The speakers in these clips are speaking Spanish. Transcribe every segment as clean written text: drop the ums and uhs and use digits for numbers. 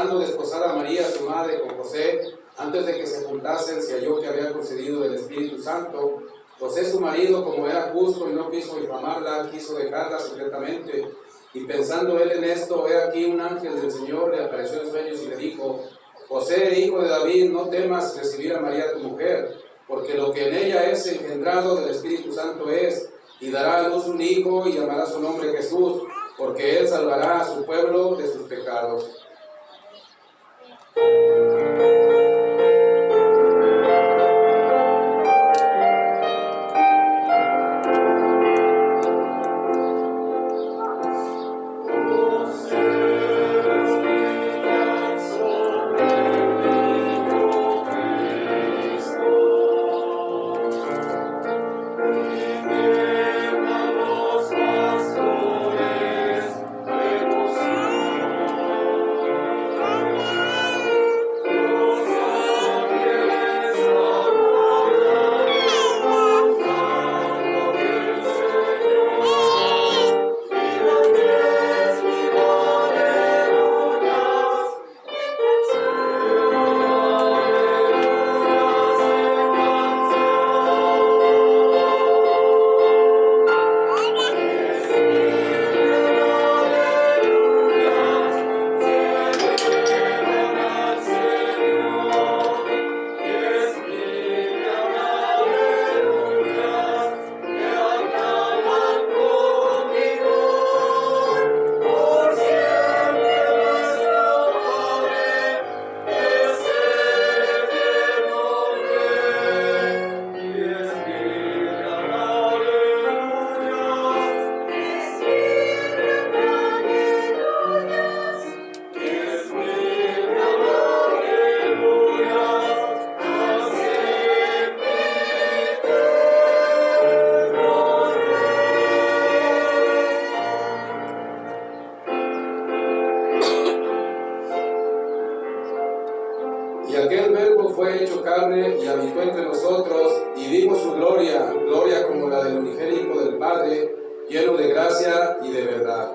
pensando desposar a María, su madre, con José, antes de que se juntasen, se halló que había concedido del Espíritu Santo. José, su marido, como era justo y no quiso difamarla, quiso dejarla secretamente. Y pensando él en esto, he aquí un ángel del Señor le apareció en sueños y le dijo: José, hijo de David, no temas recibir a María tu mujer, porque lo que en ella es engendrado del Espíritu Santo es, y dará a luz un hijo y llamará su nombre Jesús, porque él salvará a su pueblo de sus pecados. Y aquel verbo fue hecho carne y habitó entre nosotros, y vimos su gloria, gloria como la del unigénito del Padre, lleno de gracia y de verdad.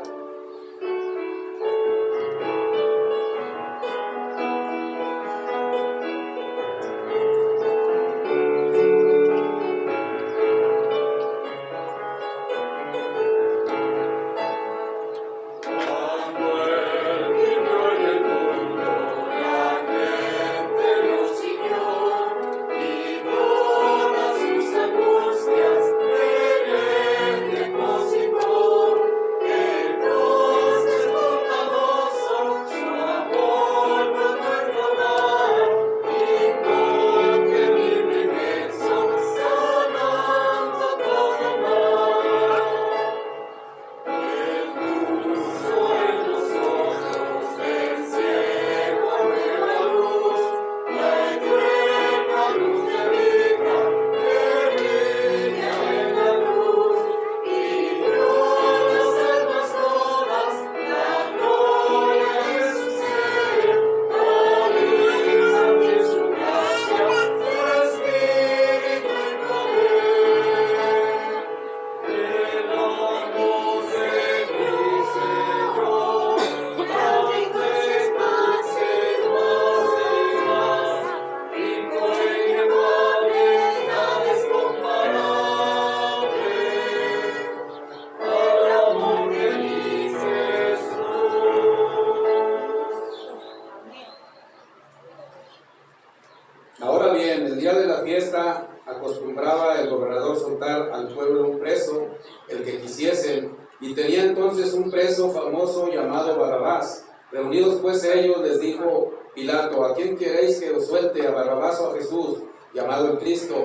Ahora bien, el día de la fiesta acostumbraba el gobernador soltar al pueblo un preso, el que quisiesen, y tenía entonces un preso famoso llamado Barrabás. Reunidos pues ellos, les dijo Pilato: ¿a quién queréis que os suelte, a Barrabás o a Jesús, llamado el Cristo?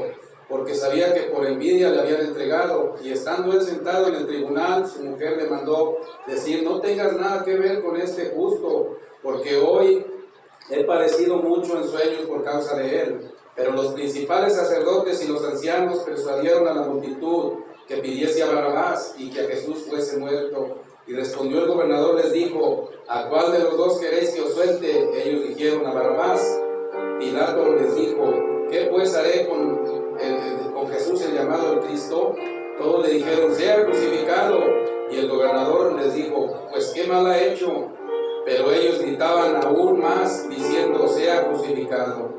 Porque sabía que por envidia le habían entregado. Y estando él sentado en el tribunal, su mujer le mandó decir: no tengas nada que ver con este justo, porque hoy he padecido mucho en sueños por causa de él. Pero los principales sacerdotes y los ancianos persuadieron a la multitud que pidiese a Barrabás y que a Jesús fuese muerto. Y respondió el gobernador, les dijo: ¿a cuál de los dos queréis que os suelte? Ellos dijeron: a Barrabás. Pilato les dijo: ¿qué pues haré con Jesús, el llamado el Cristo? Todos le dijeron: sea crucificado. Y el gobernador les dijo: pues qué mal ha hecho. Pero ellos gritaban aún más, diciendo: sea crucificado.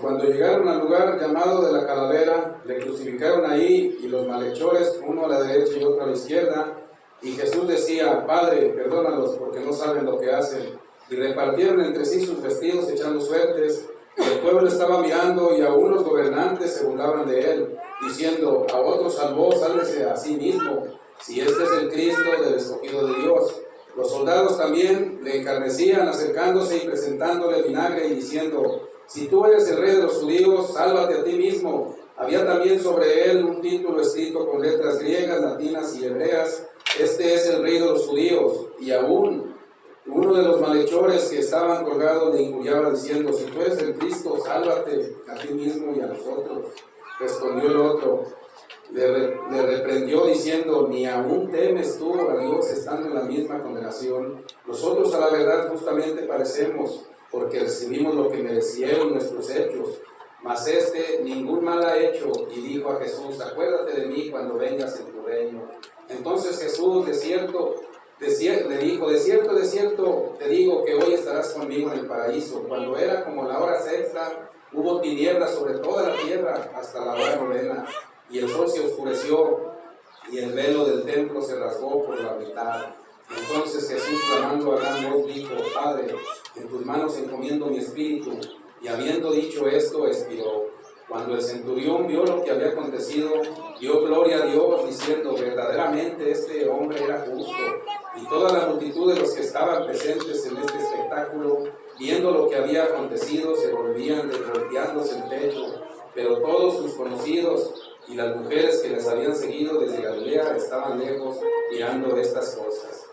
Cuando llegaron al lugar llamado de la Calavera, le crucificaron ahí, y los malhechores, uno a la derecha y otro a la izquierda. Y Jesús decía: Padre, perdónalos, porque no saben lo que hacen. Y repartieron entre sí sus vestidos, echando suertes. Y el pueblo estaba mirando, y aún los gobernantes se burlaban de él, diciendo: a otro salvó, sálvese a sí mismo, si este es el Cristo del escogido de Dios. Los soldados también le encarnecían, acercándose y presentándole vinagre, y diciendo: si tú eres el rey de los judíos, sálvate a ti mismo. Había también sobre él un título escrito con letras griegas, latinas y hebreas: este es el rey de los judíos. Y aún uno de los malhechores que estaban colgados le injuriaba, diciendo: si tú eres el Cristo, sálvate a ti mismo y a nosotros. Respondió el otro, le reprendió diciendo: ni aún temes tú a Dios, estando en la misma condenación. Nosotros a la verdad justamente parecemos, porque recibimos lo que merecieron nuestros hechos. Mas este ningún mal ha hecho. Y dijo a Jesús: acuérdate de mí cuando vengas en tu reino. Entonces Jesús le dijo: de cierto te digo que hoy estarás conmigo en el paraíso. Cuando era como la hora sexta, hubo tinieblas sobre toda la tierra hasta la hora novena, y el sol se oscureció, y el velo del templo se rasgó por la mitad. Entonces Jesús, clamando a gran voz, dijo: Padre, en tus manos encomiendo mi espíritu. Y habiendo dicho esto, expiró. Cuando el centurión vio lo que había acontecido, dio gloria a Dios, diciendo: verdaderamente este hombre era justo. Y toda la multitud de los que estaban presentes en este espectáculo, viendo lo que había acontecido, se volvían golpeándose el pecho. Pero todos sus conocidos y las mujeres que les habían seguido desde Galilea estaban lejos, mirando estas cosas.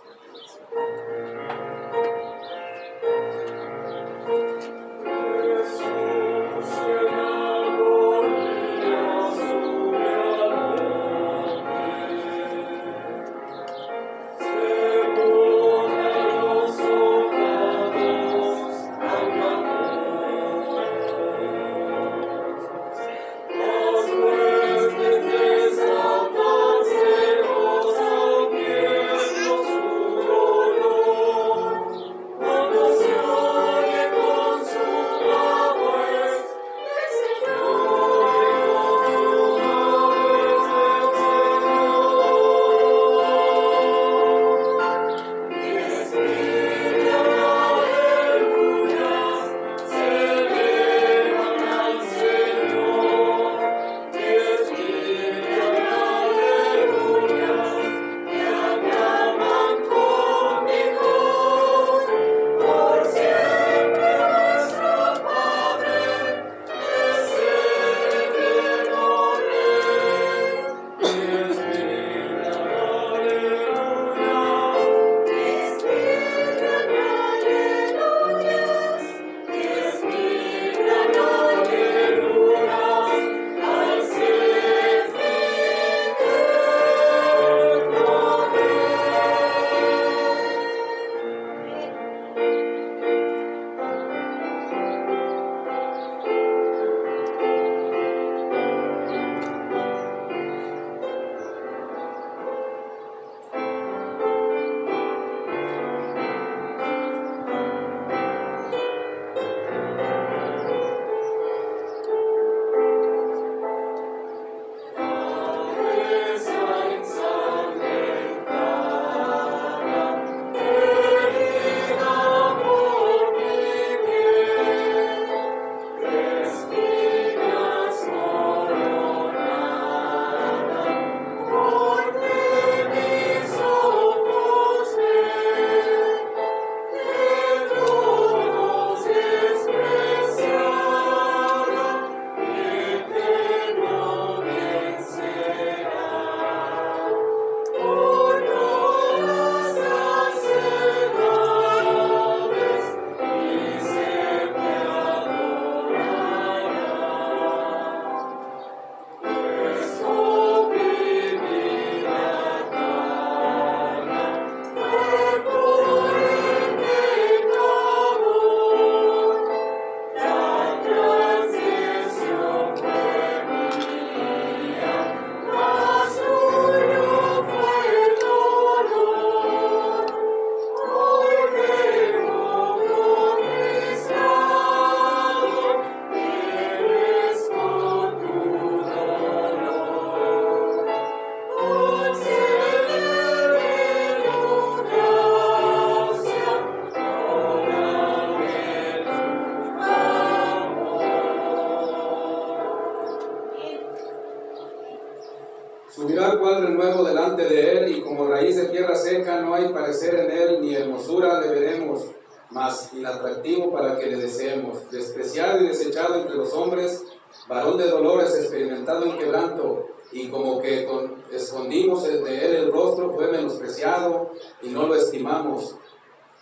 Subirá al cual renuevo delante de él, y como raíz de tierra seca no hay parecer en él, ni hermosura le veremos, mas inatractivo para que le deseemos. Despreciado y desechado entre los hombres, varón de dolores, experimentado en quebranto, y como que escondimos de él el rostro, fue menospreciado y no lo estimamos.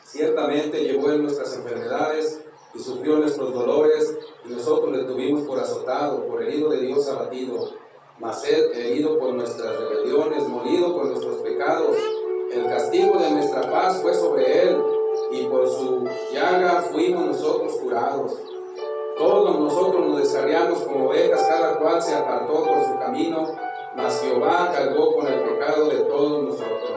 Ciertamente llevó él nuestras enfermedades y sufrió nuestros dolores, y nosotros le tuvimos por azotado, por herido de Dios abatido. Mas él herido por nuestras rebeliones, molido por nuestros pecados. El castigo de nuestra paz fue sobre él, y por su llaga fuimos nosotros curados. Todos nosotros nos descarriamos como ovejas, cada cual se apartó por su camino, mas Jehová cargó con el pecado de todos nosotros.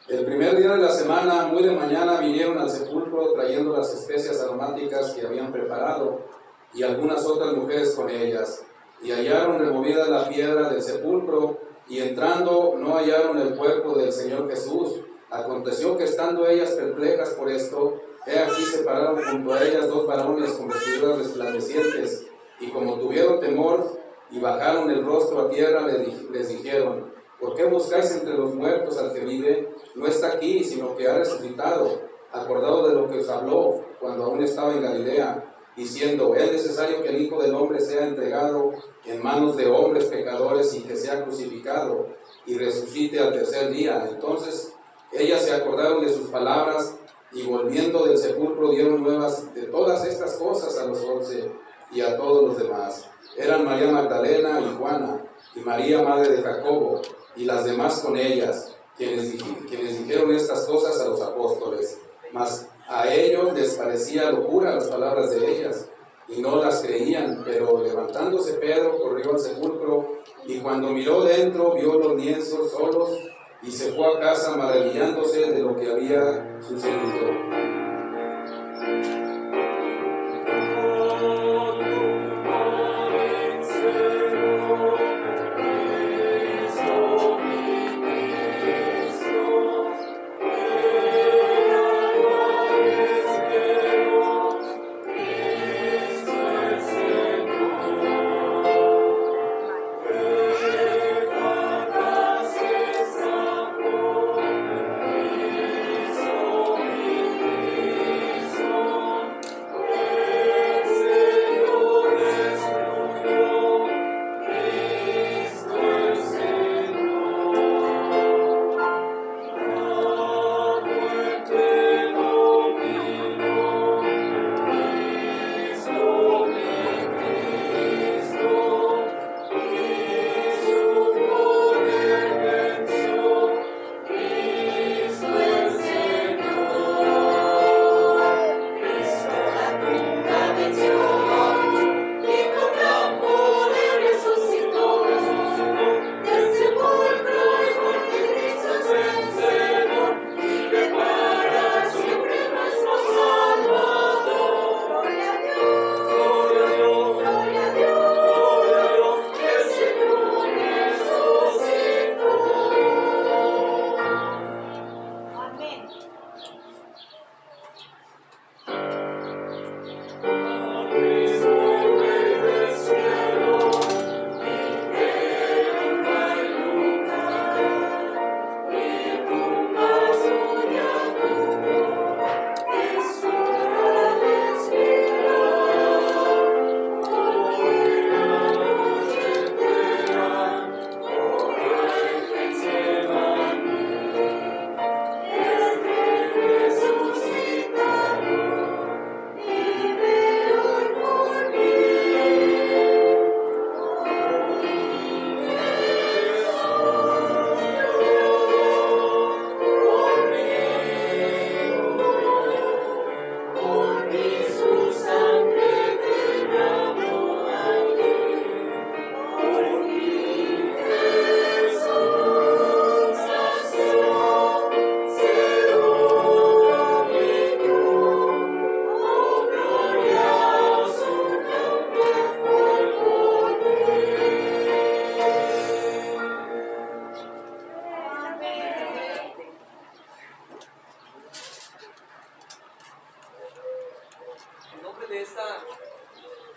El primer día de la semana, muy de mañana, vinieron al sepulcro trayendo las especias aromáticas que habían preparado y algunas otras mujeres con ellas. Y hallaron removida la piedra del sepulcro y entrando no hallaron el cuerpo del Señor Jesús. Aconteció que estando ellas perplejas por esto, he aquí se pararon junto a ellas dos varones con vestiduras resplandecientes y como tuvieron temor y bajaron el rostro a tierra, les dijeron: ¿por qué buscáis entre los muertos al que vive? No está aquí, sino que ha resucitado, acordado de lo que os habló cuando aún estaba en Galilea, diciendo: es necesario que el Hijo del Hombre sea entregado en manos de hombres pecadores y que sea crucificado y resucite al tercer día. Entonces ellas se acordaron de sus palabras y volviendo del sepulcro dieron nuevas de todas estas cosas a los 11 y a todos los demás. Eran María Magdalena y Juana y María, madre de Jacobo, y las demás con ellas, quienes dijeron estas cosas a los apóstoles. Mas a ellos les parecía locura las palabras de ellas, y no las creían. Pero levantándose Pedro, corrió al sepulcro, y cuando miró dentro, vio los lienzos solos, y se fue a casa maravillándose de lo que había sucedido.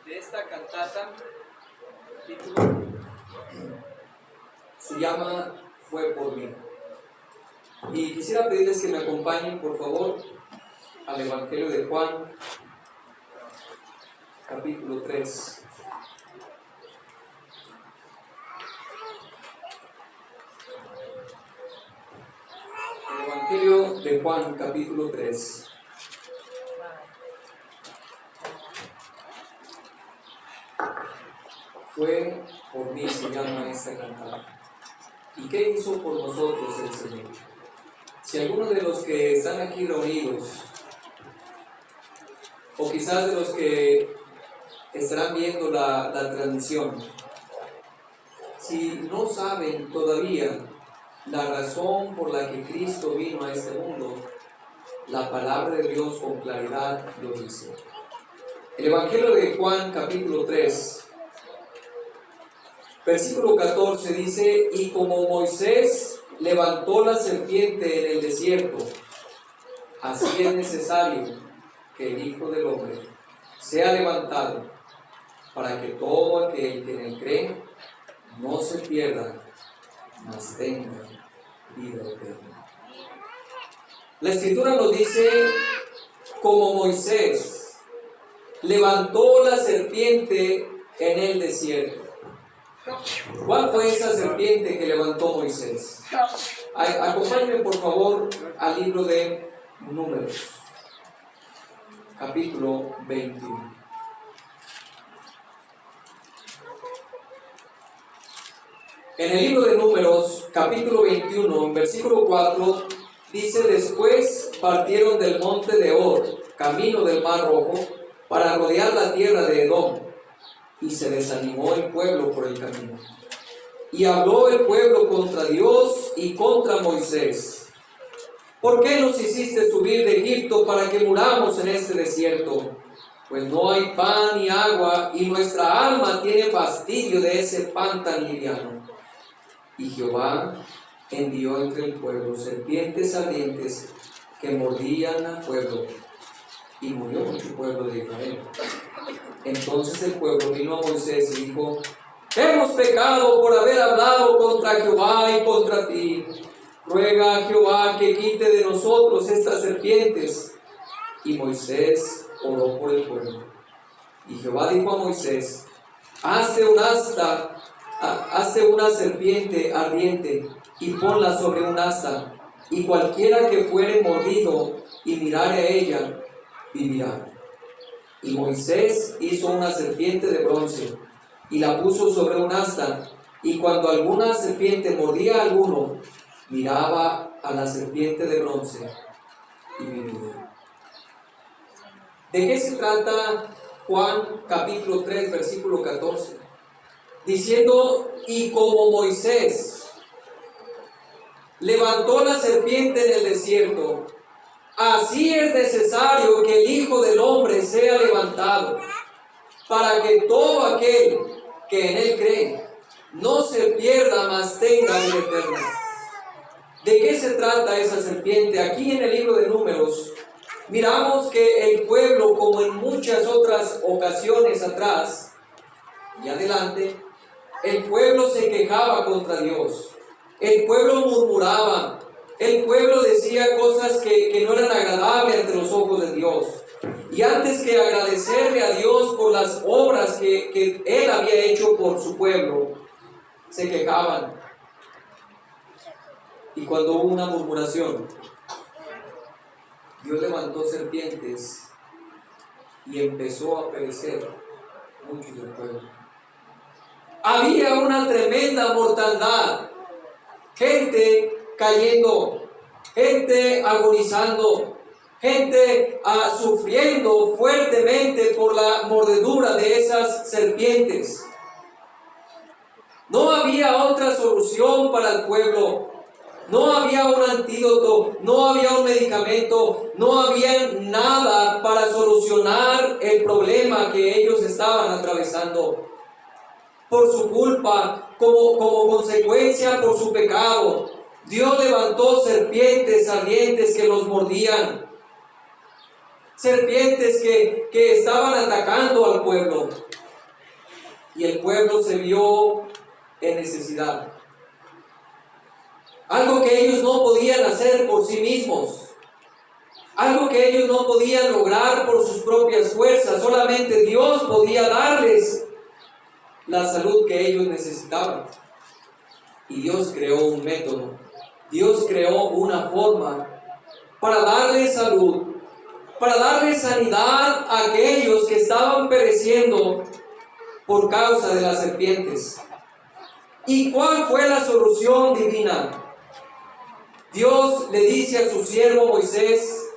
de esta cantata, título, se llama Fue por mí. Y quisiera pedirles que me acompañen, por favor, al Evangelio de Juan, capítulo 3. El Evangelio de Juan, capítulo 3. Fue por mí, se llama esta cantata. ¿Y qué hizo por nosotros el Señor? Si alguno de los que están aquí reunidos, o quizás de los que estarán viendo la transmisión, si no saben todavía la razón por la que Cristo vino a este mundo, la palabra de Dios con claridad lo dice. El Evangelio de Juan, capítulo 3, versículo 14 dice: y como Moisés levantó la serpiente en el desierto, así es necesario que el Hijo del Hombre sea levantado, para que todo aquel que en él cree no se pierda, mas tenga vida eterna. La Escritura nos dice: como Moisés levantó la serpiente en el desierto. ¿Cuál fue esa serpiente que levantó Moisés? Acompáñenme por favor al libro de Números, capítulo 21. En el libro de Números, capítulo 21, en versículo 4, dice: después partieron del monte de Hor, camino del Mar Rojo, para rodear la tierra de Edom, y se desanimó el pueblo por el camino. Y habló el pueblo contra Dios y contra Moisés: ¿por qué nos hiciste subir de Egipto para que muramos en este desierto? Pues no hay pan ni agua, y nuestra alma tiene fastidio de ese pan tan liviano. Y Jehová envió entre el pueblo serpientes ardientes que mordían al pueblo, y murió mucho pueblo de Israel. Entonces el pueblo vino a Moisés y dijo: hemos pecado por haber hablado contra Jehová y contra ti. Ruega a Jehová que quite de nosotros estas serpientes. Y Moisés oró por el pueblo. Y Jehová dijo a Moisés: hazte una serpiente ardiente y ponla sobre un asta, y cualquiera que fuere mordido y mirare a ella, vivirá. Y Moisés hizo una serpiente de bronce y la puso sobre un asta, y cuando alguna serpiente mordía a alguno, miraba a la serpiente de bronce y vivía. ¿De qué se trata Juan capítulo 3, versículo 14? Diciendo: y como Moisés levantó la serpiente en el desierto, así es necesario que el Hijo del Hombre sea levantado, para que todo aquel que en él cree no se pierda, mas tenga vida eterna. ¿De qué se trata esa serpiente? Aquí en el libro de Números miramos que el pueblo, como en muchas otras ocasiones atrás y adelante, el pueblo se quejaba contra Dios, el pueblo murmuraba, el pueblo decía cosas que no eran agradables ante los ojos de Dios. Y antes que agradecerle a Dios por las obras que Él había hecho por su pueblo, se quejaban. Y cuando hubo una murmuración, Dios levantó serpientes y empezó a perecer muchos del pueblo. Había una tremenda mortandad, gente cayendo, gente agonizando, gente sufriendo fuertemente por la mordedura de esas serpientes. No había otra solución para el pueblo. No había un antídoto, no había un medicamento, no había nada para solucionar el problema que ellos estaban atravesando. Por su culpa, como consecuencia por su pecado, Dios levantó serpientes ardientes que los mordían. Serpientes que estaban atacando al pueblo. Y el pueblo se vio en necesidad. Algo que ellos no podían hacer por sí mismos. Algo que ellos no podían lograr por sus propias fuerzas. Solamente Dios podía darles la salud que ellos necesitaban. Y Dios creó un método. Dios creó una forma para darles salud, para darles sanidad a aquellos que estaban pereciendo por causa de las serpientes. ¿Y cuál fue la solución divina? Dios le dice a su siervo Moisés: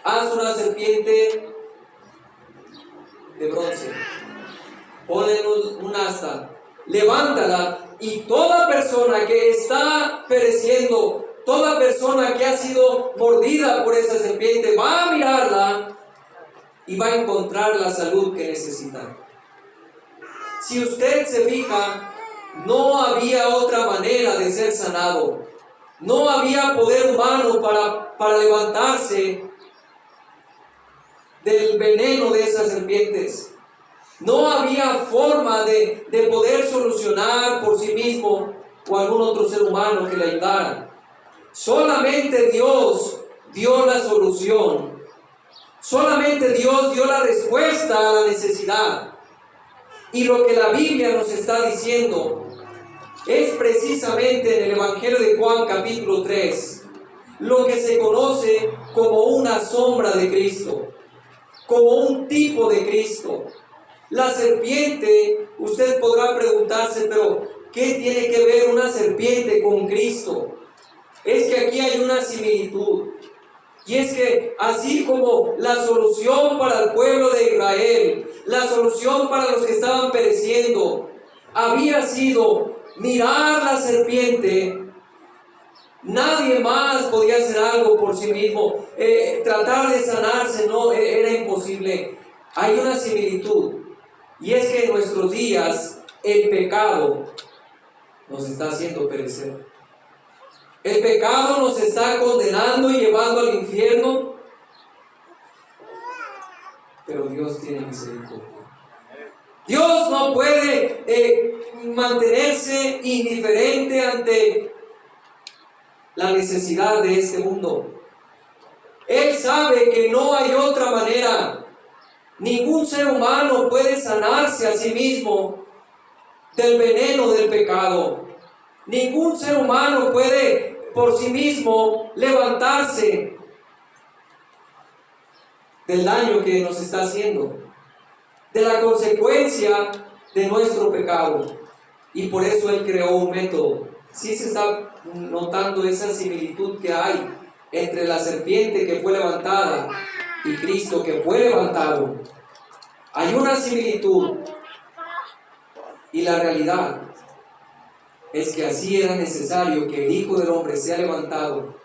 haz una serpiente de bronce, ponle un asta, levántala Y toda persona que está pereciendo, toda persona que ha sido mordida por esa serpiente, va a mirarla y va a encontrar la salud que necesita. Si usted se fija, no había otra manera de ser sanado. No había poder humano para levantarse del veneno de esas serpientes. No había forma de poder solucionar por sí mismo o algún otro ser humano que le ayudara. Solamente Dios dio la solución. Solamente Dios dio la respuesta a la necesidad. Y lo que la Biblia nos está diciendo es precisamente en el Evangelio de Juan capítulo 3, lo que se conoce como una sombra de Cristo, como un tipo de Cristo. La serpiente, usted podrá preguntarse, pero ¿qué tiene que ver una serpiente con Cristo? Es que aquí hay una similitud. Y es que así como la solución para el pueblo de Israel, la solución para los que estaban pereciendo, había sido mirar la serpiente, nadie más podía hacer algo por sí mismo. Tratar de sanarse no era imposible. Hay una similitud, y es que en nuestros días el pecado nos está haciendo perecer. El pecado nos está condenando y llevando al infierno, pero Dios tiene misericordia. Dios no puede mantenerse indiferente ante la necesidad de este mundo. Él sabe que no hay otra manera. Ningún ser humano puede sanarse a sí mismo del veneno del pecado. Ningún ser humano puede por sí mismo levantarse del daño que nos está haciendo, de la consecuencia de nuestro pecado. Y por eso Él creó un método. Sí se está notando esa similitud que hay entre la serpiente que fue levantada y Cristo que fue levantado. Hay una similitud, y la realidad es que así era necesario que el Hijo del Hombre sea levantado,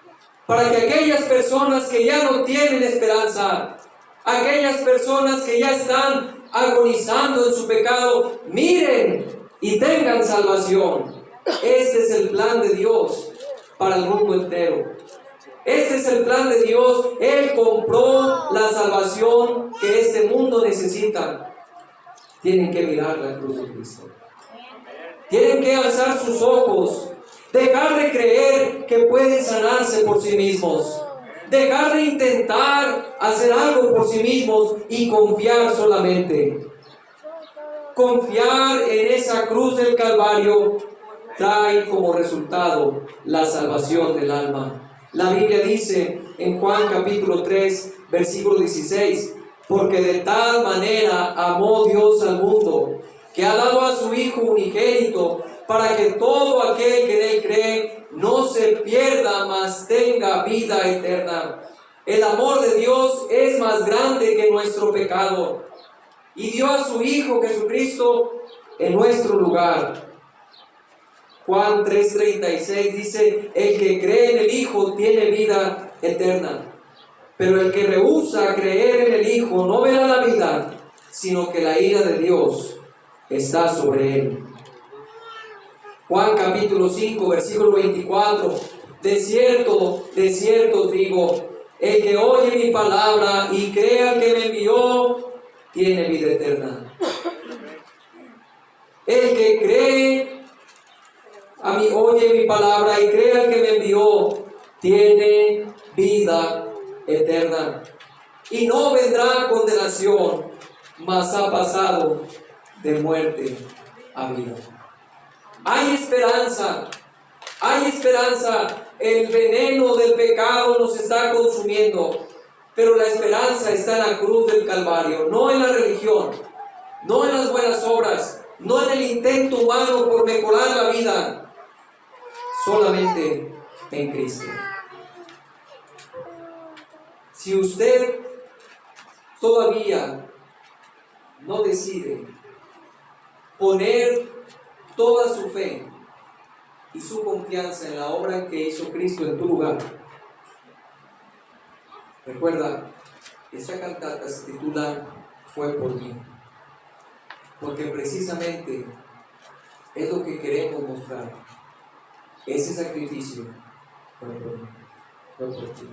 para que aquellas personas que ya no tienen esperanza, aquellas personas que ya están agonizando en su pecado, miren y tengan salvación. Este es el plan de Dios para el mundo entero. Este es el plan de Dios. Él compró la salvación que este mundo necesita. Tienen que mirar la cruz de Cristo. Tienen que alzar sus ojos, dejar de creer que pueden sanarse por sí mismos, dejar de intentar hacer algo por sí mismos y confiar solamente. Confiar en esa cruz del Calvario trae como resultado la salvación del alma. La Biblia dice en Juan capítulo 3, versículo 16, porque de tal manera amó Dios al mundo, que ha dado a su Hijo unigénito, para que todo aquel que en Él cree no se pierda, mas tenga vida eterna. El amor de Dios es más grande que nuestro pecado, y dio a su Hijo Jesucristo en nuestro lugar. Juan 3:36 dice, el que cree en el Hijo tiene vida eterna, pero el que rehúsa creer en el Hijo no verá la vida, sino que la ira de Dios está sobre él. Juan capítulo 5, versículo 24, de cierto os digo, el que oye mi palabra y crea que me envió, tiene vida eterna. El que cree a mí, oye mi palabra y crea que me envió, tiene vida eterna. Y no vendrá condenación, mas ha pasado de muerte a vida. Hay esperanza, hay esperanza. El veneno del pecado nos está consumiendo, pero la esperanza está en la cruz del Calvario, no en la religión, no en las buenas obras, no en el intento humano por mejorar la vida, solamente en Cristo. Si usted todavía no decide poner toda su fe y su confianza en la obra que hizo Cristo en tu lugar. Recuerda, esta cantata se titula Fue por mí, porque precisamente es lo que queremos mostrar. Ese sacrificio fue por mí, fue por ti.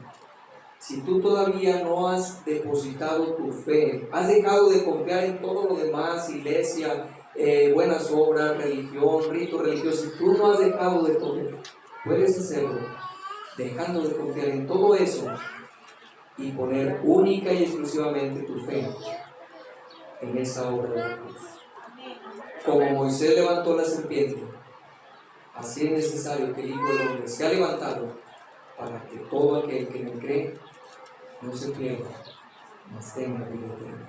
Si tú todavía no has depositado tu fe, has dejado de confiar en todo lo demás, iglesia, buenas obras, religión, rito religioso, si tú no has dejado de todo, puedes hacerlo, dejando de confiar en todo eso y poner única y exclusivamente tu fe en esa obra de la cruz. Como Moisés levantó la serpiente, así es necesario que el Hijo del Hombre sea levantado para que todo aquel que me cree no se pierda, mas tenga vida eterna.